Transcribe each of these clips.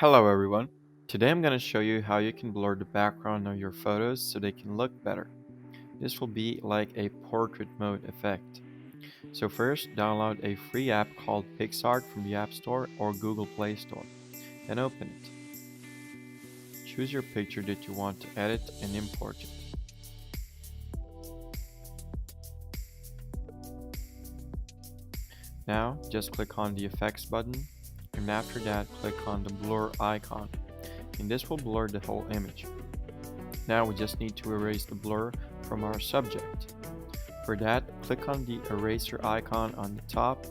Hello everyone. Today I'm going to show you how you can blur the background of your photos so they can look better. This will be like a portrait mode effect. So first, download a free app called PicsArt from the App Store or Google Play Store. Then open it. Choose your picture that you want to edit and import it. Now just click on the effects button and after that click on the blur icon and this will blur the whole image. Now we just need to erase the blur from our subject. For that, click on the eraser icon on the top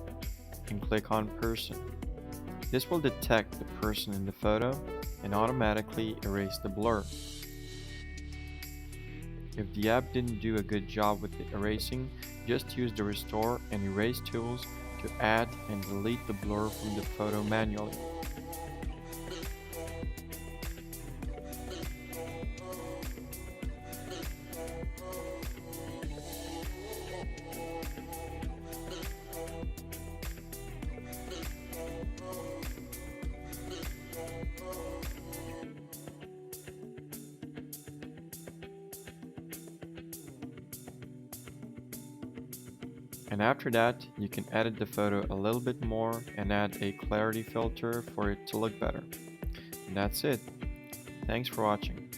and click on person. This will detect the person in the photo and automatically erase the blur. If the app didn't do a good job with the erasing, just use the restore and erase tools to add and delete the blur from the photo manually. And after that, you can edit the photo a little bit more and add a clarity filter for it to look better. And that's it. Thanks for watching.